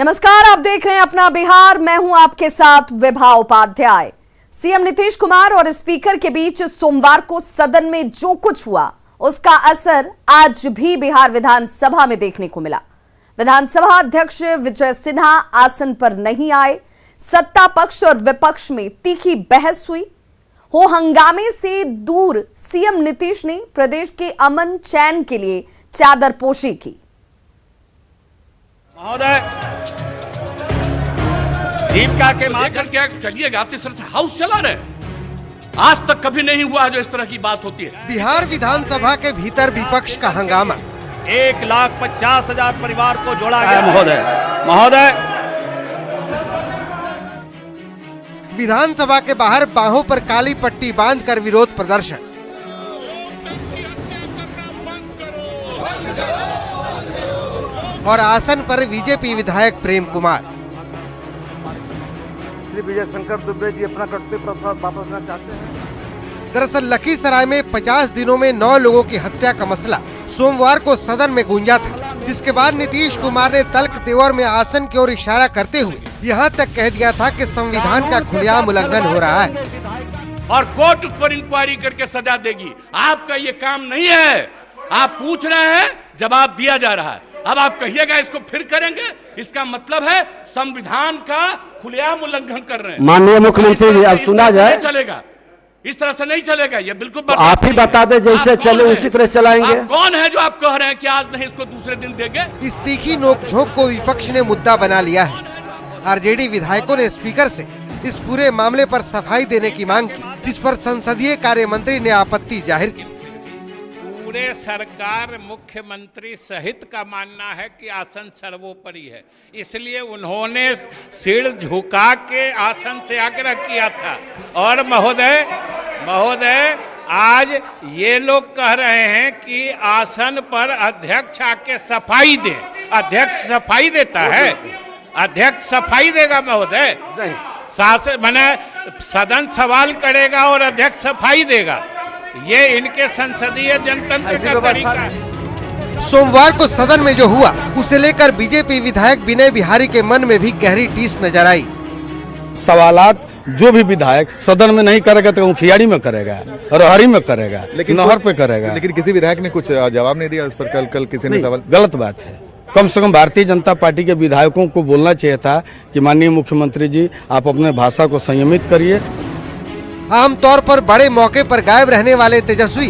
नमस्कार, आप देख रहे हैं अपना बिहार। मैं हूं आपके साथ विभा उपाध्याय। सीएम नीतीश कुमार और स्पीकर के बीच सोमवार को सदन में जो कुछ हुआ उसका असर आज भी बिहार विधानसभा में देखने को मिला। विधानसभा अध्यक्ष विजय सिन्हा आसन पर नहीं आए। सत्ता पक्ष और विपक्ष में तीखी बहस हुई। हो हंगामे से दूर सीएम नीतीश ने प्रदेश के अमन चैन के लिए चादरपोशी की। महोदय, दीपिका के माध्यम क्या चलिएगा? आप तीसरा हाउस चला रहे, आज तक कभी नहीं हुआ जो इस तरह की बात होती है। बिहार विधानसभा के भीतर विपक्ष का हंगामा। 1,50,000 परिवार को जोड़ा गया। महोदय, विधानसभा के बाहर बाहों पर काली पट्टी बांधकर विरोध प्रदर्शन। और आसन पर बीजेपी विधायक प्रेम कुमार। श्री विजय शंकर दुबे जी अपना कर्तव्य वापस लेना चाहते हैं। दरअसल लखीसराय में 50 दिनों में 9 लोगों की हत्या का मसला सोमवार को सदन में गूंजा था, जिसके बाद नीतीश कुमार ने तल्ख तेवर में आसन की ओर इशारा करते हुए यहां तक कह दिया था कि संविधान का खुलेआम उल्लंघन हो रहा है और कोर्ट उस पर इंक्वायरी करके सजा देगी। आपका ये काम नहीं है। आप पूछ रहे हैं, जवाब दिया जा रहा है। अब आप कहिएगा इसको फिर करेंगे, इसका मतलब है संविधान का खुलेआम उल्लंघन कर रहे हैं। माननीय मुख्यमंत्री जी, अब सुना जाए। चलेगा, इस तरह से नहीं चलेगा। ये बिल्कुल तो आप ही बता दें, जैसे चले उसी तरह चलाएंगे। आप कौन है जो आप कह रहे हैं कि आज नहीं इसको दूसरे दिन देंगे? इस तीखी नोकझोंक को विपक्ष ने मुद्दा बना लिया है। आरजेडी विधायकों ने स्पीकर से इस पूरे मामले पर सफाई देने की मांग की, जिस पर संसदीय कार्य मंत्री ने आपत्ति जाहिर की। पूरे सरकार मुख्यमंत्री सहित का मानना है कि आसन सर्वोपरि है, इसलिए उन्होंने सिर झुका के आसन से आग्रह किया था। और महोदय आज ये लोग कह रहे हैं कि आसन पर अध्यक्ष आके सफाई दे। अध्यक्ष सफाई देता है? अध्यक्ष सफाई देगा महोदय? सदन सवाल करेगा और अध्यक्ष सफाई देगा। ये इनके संसदीय जनतंत्र का तरीका है। सोमवार को सदन में जो हुआ उसे लेकर बीजेपी विधायक विनय बिहारी के मन में भी गहरी टीस नजर आई। सवालात जो भी विधायक सदन में नहीं करेगा तो मुखियारी में करेगा, रहरी में करेगा, नहर पे करेगा। लेकिन किसी विधायक ने कुछ जवाब नहीं दिया उस पर। कल किसी ने सवाल। गलत बात है। कम से कम भारतीय जनता पार्टी के विधायकों को बोलना चाहिए था कि माननीय मुख्यमंत्री जी, आप अपने भाषा को संयमित करिए। आमतौर पर बड़े मौके पर गायब रहने वाले तेजस्वी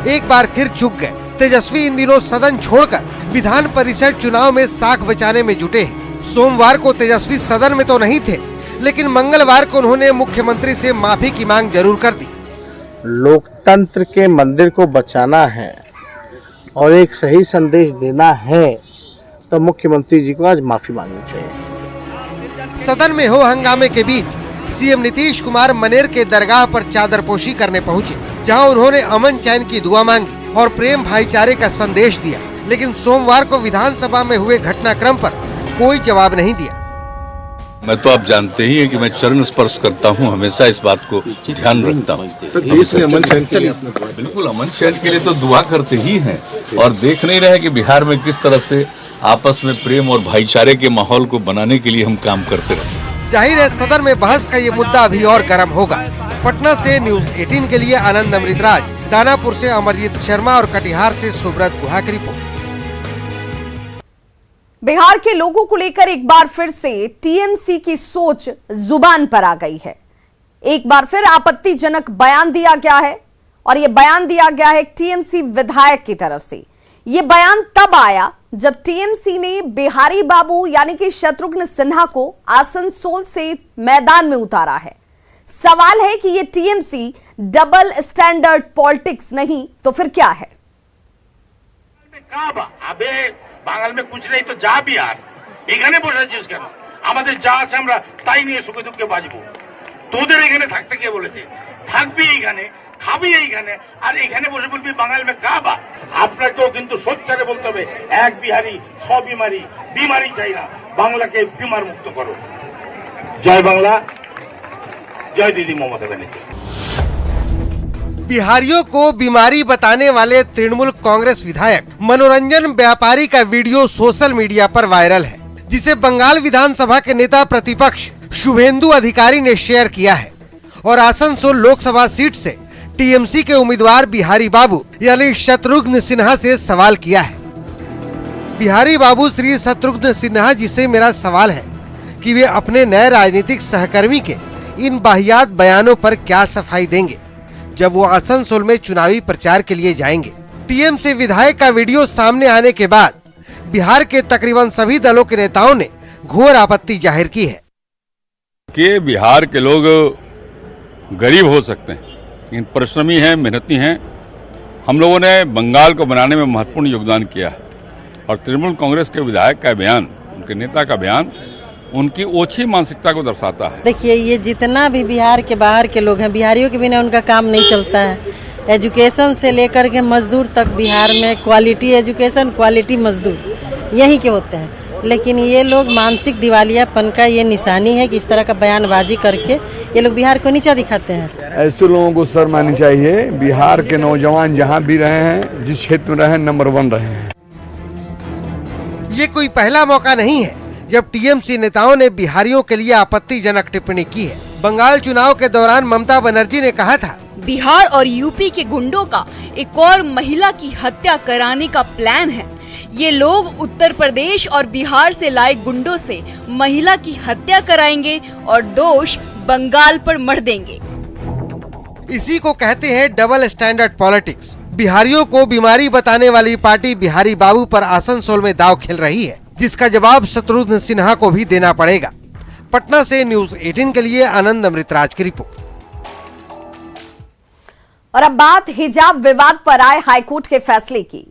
एक बार फिर चूक गए। तेजस्वी इन दिनों सदन छोड़कर विधान परिषद चुनाव में साख बचाने में जुटे हैं। सोमवार को तेजस्वी सदन में तो नहीं थे, लेकिन मंगलवार को उन्होंने मुख्यमंत्री से माफी की मांग जरूर कर दी। लोकतंत्र के मंदिर को बचाना है और एक सही संदेश देना है तो मुख्यमंत्री जी को आज माफी मांगनी चाहिए। सदन में हो हंगामे के बीच सीएम नीतीश कुमार मनेर के दरगाह पर चादरपोशी करने पहुंचे, जहां उन्होंने अमन चैन की दुआ मांगी और प्रेम भाईचारे का संदेश दिया। लेकिन सोमवार को विधानसभा में हुए घटनाक्रम पर कोई जवाब नहीं दिया। मैं तो आप जानते ही हैं कि मैं चरण स्पर्श करता हूं, हमेशा इस बात को ध्यान रखता हूं। देश में अमन चैन के लिए बिल्कुल अमन चैन के लिए तो दुआ करते ही हैं, और देख नहीं रहे कि बिहार में किस तरह से आपस में प्रेम और भाईचारे के माहौल को बनाने के लिए हम काम करते रहे। जाहिर है सदन में बहस का ये मुद्दा अभी और गर्म होगा। पटना से न्यूज 18 के लिए आनंद अमृतराज, दानापुर से अमरजीत शर्मा और कटिहार से सुब्रत गुहा की रिपोर्ट। बिहार के लोगों को लेकर एक बार फिर से टीएमसी की सोच जुबान पर आ गई है। एक बार फिर आपत्तिजनक बयान दिया गया है, और यह बयान दिया गया है टीएमसी विधायक की तरफ से। यह बयान तब आया जब टीएमसी ने बिहारी बाबू यानी कि शत्रुघ्न सिन्हा को आसनसोल से मैदान में उतारा है। सवाल है कि यह टीएमसी डबल स्टैंडर्ड पॉलिटिक्स नहीं तो फिर क्या है? अबे बांगाल में कुछ नहीं तो जा बिहार এখানে বসে আছিস কেন? আমাদের যা আছে আমরা তাই নিয়ে সুখে দুঃখে বাঁচবো। তোদের এখানে থাকতে কে বলেছে? থাকবি এইখানে, খাবি এইখানে, আর এখানে বসে বলবি বাঙাল মে কাবা। আপনাকেও কিন্তু সোচ্চারে বলতে হবে, এক বিহারি ছ বিমারি, বিমারি চাই না, বাংলাকে বিমার মুক্ত করো। জয় বাংলা, জয় দিদি মমতা ব্যানার্জি। बिहारियों को बीमारी बताने वाले तृणमूल कांग्रेस विधायक मनोरंजन व्यापारी का वीडियो सोशल मीडिया पर वायरल है, जिसे बंगाल विधानसभा के नेता प्रतिपक्ष शुभेंदु अधिकारी ने शेयर किया है और आसनसोल लोकसभा सीट से टीएमसी के उम्मीदवार बिहारी बाबू यानी शत्रुघ्न सिन्हा से सवाल किया है। बिहारी बाबू श्री शत्रुघ्न सिन्हा जी से मेरा सवाल है कि वे अपने नए राजनीतिक सहकर्मी के इन वाहियात बयानों पर क्या सफाई देंगे जब वो आसनसोल में चुनावी प्रचार के लिए जाएंगे। टीएमसी विधायक का वीडियो सामने आने के बाद बिहार के तकरीबन सभी दलों के नेताओं ने घोर आपत्ति जाहिर की है कि बिहार के लोग गरीब हो सकते हैं, लेकिन परिश्रमी हैं, मेहनती हैं। हम लोगों ने बंगाल को बनाने में महत्वपूर्ण योगदान किया है और तृणमूल कांग्रेस के विधायक का बयान, उनके नेता का बयान उनकी ओछी मानसिकता को दर्शाता है। देखिए, ये जितना भी बिहार के बाहर के लोग हैं, बिहारियों के बिना उनका काम नहीं चलता है। एजुकेशन से लेकर के मजदूर तक बिहार में क्वालिटी एजुकेशन, क्वालिटी मजदूर यहीं के होते हैं। लेकिन ये लोग मानसिक दिवालियापन का ये निशानी है कि इस तरह का बयानबाजी करके ये लोग बिहार को नीचा दिखाते हैं। ऐसे लोगों को शर्म आनी चाहिए। बिहार के नौजवान जहां भी रहे हैं, जिस क्षेत्र में रहे, नंबर 1 रहे हैं। ये कोई पहला मौका नहीं है जब टीएमसी नेताओं ने बिहारियों के लिए आपत्तिजनक टिप्पणी की है। बंगाल चुनाव के दौरान ममता बनर्जी ने कहा था, बिहार और यूपी के गुंडों का एक और महिला की हत्या कराने का प्लान है। ये लोग उत्तर प्रदेश और बिहार से लाए गुंडों से महिला की हत्या कराएंगे और दोष बंगाल पर मढ़ देंगे। इसी को कहते हैं डबल स्टैंडर्ड पॉलिटिक्स। बिहारियों को बीमारी बताने वाली पार्टी बिहारी बाबू पर आसनसोल में दांव खेल रही है, जिसका जवाब शत्रुघ्न सिन्हा को भी देना पड़ेगा। पटना से न्यूज 18 के लिए आनंद अमृतराज की रिपोर्ट। और अब बात हिजाब विवाद पर आए हाईकोर्ट के फैसले की,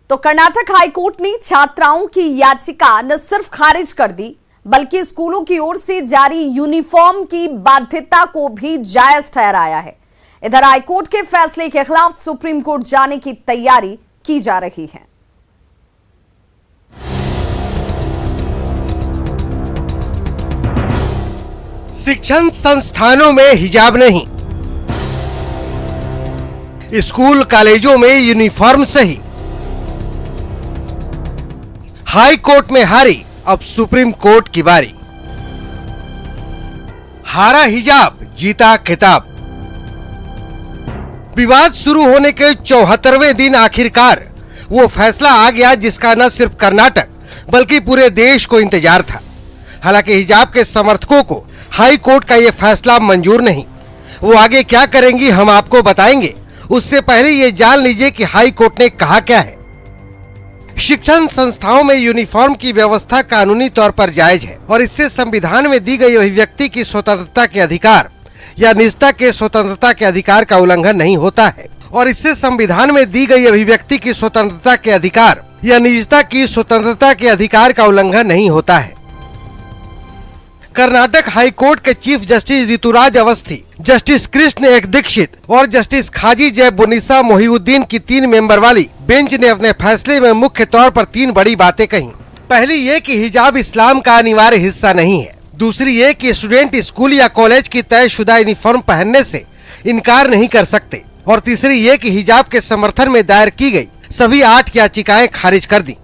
तो कर्नाटक हाईकोर्ट ने छात्राओं की याचिका न सिर्फ खारिज कर दी बल्कि स्कूलों की ओर से जारी यूनिफॉर्म की बाध्यता को भी जायज ठहराया है। इधर हाईकोर्ट के फैसले के खिलाफ सुप्रीम कोर्ट जाने की तैयारी की जा रही है। शिक्षण संस्थानों में हिजाब नहीं, स्कूल कॉलेजों में यूनिफॉर्म सही। हाई कोर्ट में हारी, अब सुप्रीम कोर्ट की बारी। हारा हिजाब, जीता खिताब। विवाद शुरू होने के 74वें दिन आखिरकार वो फैसला आ गया जिसका न सिर्फ कर्नाटक बल्कि पूरे देश को इंतजार था। हालांकि हिजाब के समर्थकों को हाई कोर्ट का ये फैसला मंजूर नहीं। वो आगे क्या करेंगी हम आपको बताएंगे, उससे पहले ये जान लीजिए कि हाई कोर्ट ने कहा क्या है। शिक्षण संस्थाओं में यूनिफॉर्म की व्यवस्था कानूनी तौर पर जायज है और इससे संविधान में दी गई अभिव्यक्ति की स्वतंत्रता के अधिकार या निजता के स्वतंत्रता के अधिकार का उल्लंघन नहीं होता है और इससे संविधान में दी गई अभिव्यक्ति की स्वतंत्रता के अधिकार या निजता की स्वतंत्रता के अधिकार का उल्लंघन नहीं होता है। कर्नाटक हाई कोर्ट के chief justice Rituraj Awasthi, justice Krishna एक दीक्षित और जस्टिस खाजी जय बुनिसा मोहिउद्दीन की 3 मेंबर वाली बेंच ने अपने फैसले में मुख्य तौर पर 3 बड़ी बातें कही। पहली ये कि हिजाब इस्लाम का अनिवार्य हिस्सा नहीं है। दूसरी ये कि स्टूडेंट स्कूल या कॉलेज की तयशुदा यूनिफॉर्म पहनने से इनकार नहीं कर सकते और तीसरी ये कि हिजाब के समर्थन में दायर की गई सभी 8 याचिकाएं खारिज कर दी।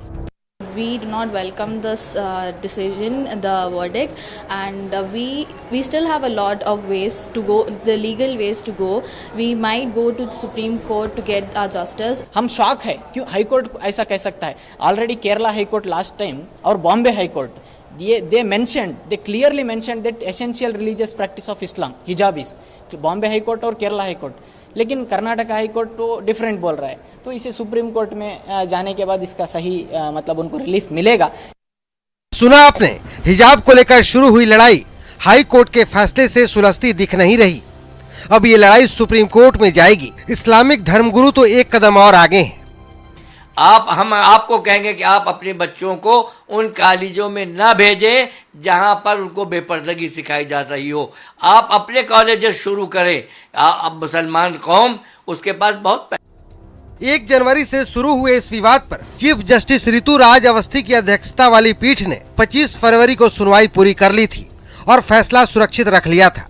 We do not welcome this decision, the verdict, and we still have a lot of ways to go, the legal ways to go. We might go to the Supreme Court to get our justice. हम shock है क्यों high court ऐसा कह सकता है। Already Kerala high court last time और Bombay high court they clearly mentioned that essential religious practice of Islam hijab is Bombay high court और Kerala high court, लेकिन कर्नाटक हाई कोर्ट तो डिफरेंट बोल रहा है। तो इसे सुप्रीम कोर्ट में जाने के बाद इसका सही मतलब उनको रिलीफ मिलेगा। सुना आपने, हिजाब को लेकर शुरू हुई लड़ाई हाई कोर्ट के फैसले से सुलझती दिख नहीं रही। अब ये लड़ाई सुप्रीम कोर्ट में जाएगी। इस्लामिक धर्मगुरु तो एक कदम और आगे हैं। हम आपको कहेंगे कि आप अपने बच्चों को उन कॉलेजों में न भेजें जहां पर उनको बेपर्दगी सिखाई जा रही हो। आप अपने कॉलेजेस शुरू करें। अब मुसलमान कौम उसके पास बहुत 1 जनवरी से शुरू हुए इस विवाद पर चीफ जस्टिस ऋतुराज अवस्थी की अध्यक्षता वाली पीठ ने 25 फरवरी को सुनवाई पूरी कर ली थी और फैसला सुरक्षित रख लिया था।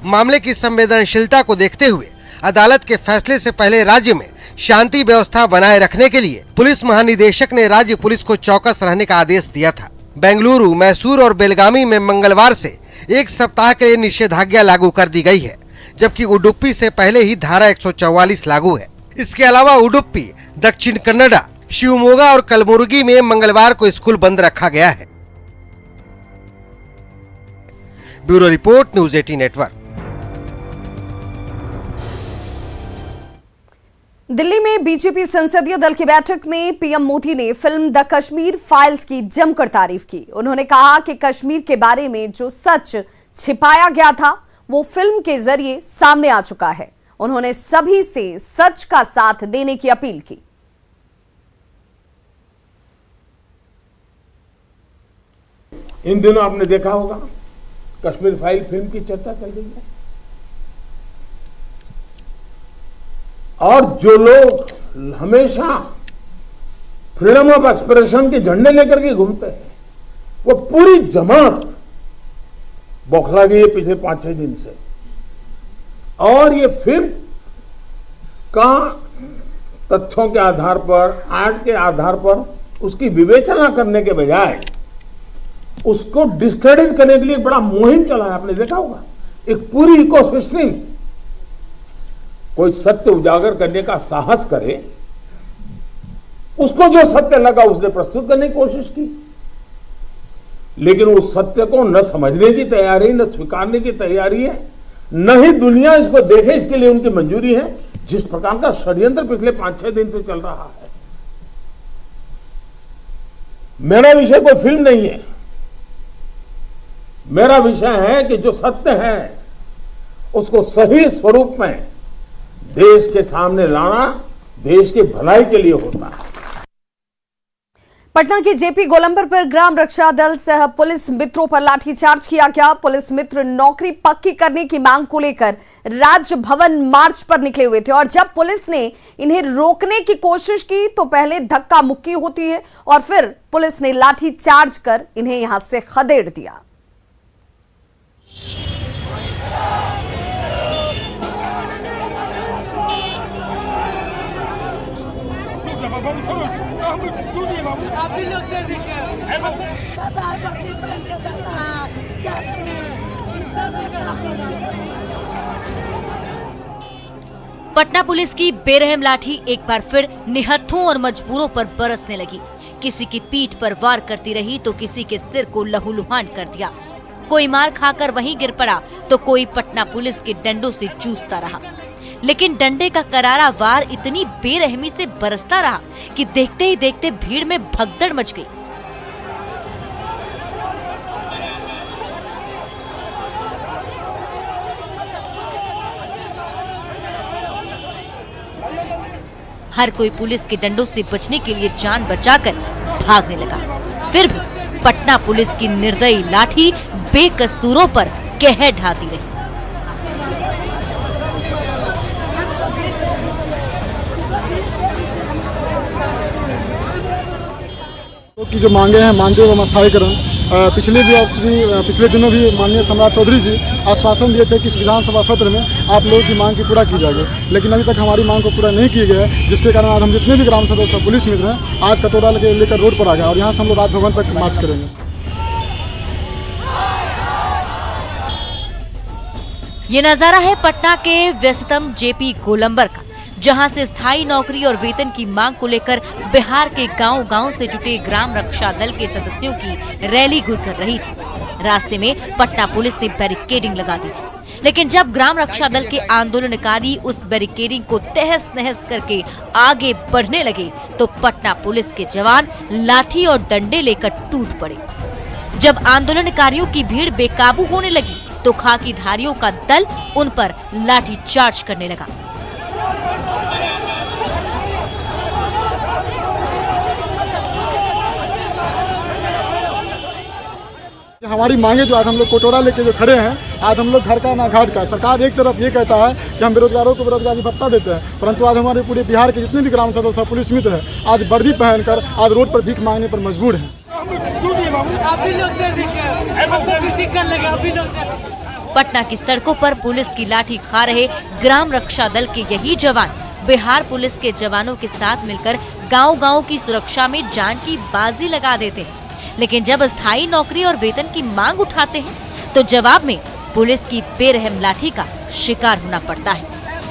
मामले की संवेदनशीलता को देखते हुए अदालत के फैसले से पहले राज्य में शांति व्यवस्था बनाए रखने के लिए पुलिस महानिदेशक ने राज्य पुलिस को चौकस रहने का आदेश दिया था। बेंगलुरु, मैसूर और बेलगामी में मंगलवार से एक सप्ताह के लिए निषेधाज्ञा लागू कर दी गई है, जबकि उडुपी से पहले ही धारा 144 लागू है। इसके अलावा उडुपी, दक्षिण कन्नड़ा, शिवमोगा और कलबुर्गी में मंगलवार को स्कूल बंद रखा गया है। Bureau report, news 18 network. Delhi में बीजेपी संसदीय दल की बैठक में पीएम मोदी ने फिल्म द कश्मीर फाइल्स की जमकर तारीफ की। उन्होंने कहा कि कश्मीर के बारे में जो सच छिपाया गया था वो फिल्म के जरिए सामने आ चुका है। उन्होंने सभी से सच का साथ देने की अपील की। इन दिनों आपने देखा होगा कश्मीर फाइल फिल्म की चर्चा चल रही है, और जो लोग हमेशा फ्रीडम ऑफ एक्सप्रेशन के झंडे लेकर के घूमते हैं वो पूरी जमात बौखला गई है पिछले 5-6 दिन से। और ये फिल्म का तथ्यों के आधार पर, आर्ट के आधार पर उसकी विवेचना करने के बजाय उसको डिस्क्रेडिट करने के लिए एक बड़ा मुहिम चला है। आपने देखा होगा एक पूरी इकोसिस्टम, कोई सत्य उजागर करने का साहस करे, उसको जो सत्य लगा उसने प्रस्तुत करने की कोशिश की, लेकिन उस सत्य को न समझने की तैयारी, न स्वीकारने की तैयारी है, न ही दुनिया इसको देखे इसके लिए उनकी मंजूरी है। जिस प्रकार का षड्यंत्र पिछले 5-6 दिन से चल रहा है। मेरा विषय कोई फिल्म नहीं है, मेरा विषय है कि जो सत्य है उसको सही स्वरूप में देश के सामने लाना देश की भलाई के लिए होता है। पटना के जेपी गोलंबर पर ग्राम रक्षा दल सह पुलिस मित्रों पर लाठीचार्ज किया गया। पुलिस मित्र नौकरी पक्की करने की मांग को लेकर राजभवन मार्च पर निकले हुए थे और जब पुलिस ने इन्हें रोकने की कोशिश की तो पहले धक्का मुक्की होती है और फिर पुलिस ने लाठीचार्ज कर इन्हें यहां से खदेड़ दिया। पटना पुलिस की बेरहम लाठी एक बार फिर निहत्थों और मजबूरों पर बरसने लगी। किसी की पीठ पर वार करती रही तो किसी के सिर को लहूलुहान कर दिया। कोई मार खाकर वहीं गिर पड़ा तो कोई पटना पुलिस के डंडों से जूझता रहा। लेकिन डंडे का करारा वार इतनी बेरहमी से बरसता रहा कि देखते ही देखते भीड़ में भगदड़ मच गई। हर कोई पुलिस के डंडों से बचने के लिए जान बचाकर भागने लगा। फिर भी पटना पुलिस की निर्दयी लाठी बेकसूरों पर कहर ढाती रही। की जो मांगे हैं मानदेय एवं स्थायीकरण, पिछले दिनों भी माननीय सम्राट चौधरी जी आश्वासन दिए थे कि इस विधानसभा सत्र में आप लोगों की मांग की पूरा की जाएगी, लेकिन अभी तक हमारी मांग को पूरा नहीं की गया है, जिसके कारण आज हम जितने भी ग्राम सदस्य पुलिस मित्र हैं आज कटोरा लेकर रोड पर आ गए और यहाँ से हम लोग राजभवन तक मार्च करेंगे। ये नजारा है पटना के व्यस्ततम जेपी गोलंबर का, जहां से स्थायी नौकरी और वेतन की मांग को लेकर बिहार के गांव-गांव से जुटे ग्राम रक्षा दल के सदस्यों की रैली गुजर रही थी। रास्ते में पटना पुलिस ने बैरिकेडिंग लगा दी थी, लेकिन जब ग्राम रक्षा दल के आंदोलनकारी उस बैरिकेडिंग को तहस नहस करके आगे बढ़ने लगे तो पटना पुलिस के जवान लाठी और डंडे लेकर टूट पड़े। जब आंदोलनकारियों की भीड़ बेकाबू होने लगी तो खाकीधारियों का दल उन पर लाठीचार्ज करने लगा। हमारी मांगे जो आज हम लोग कोटोरा लेके जो खड़े हैं, आज हम लोग घर का ना घाट का। सरकार एक तरफ ये कहता है कि हम बेरोजगारों को बेरोजगारी भत्ता देते हैं, परंतु आज हमारे पूरे बिहार के जितने भी ग्राम सदस्य पुलिस मित्र हैं आज वर्दी पहनकर आज रोड पर भीख मांगने पर मजबूर हैं। पटना की सड़कों पर पुलिस की लाठी खा रहे ग्राम रक्षा दल के यही जवान बिहार पुलिस के जवानों के साथ मिलकर गांव-गांव की सुरक्षा में जान की बाजी लगा देते हैं। लेकिन जब स्थायी नौकरी और वेतन की मांग उठाते हैं तो जवाब में पुलिस की बेरहम लाठी का शिकार होना पड़ता है।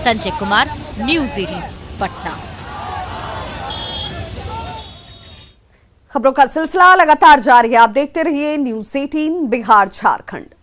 संजय कुमार, न्यूज़ 18 पटना। खबरों का सिलसिला लगातार जारी है, आप देखते रहिए न्यूज़ 18 बिहार झारखंड।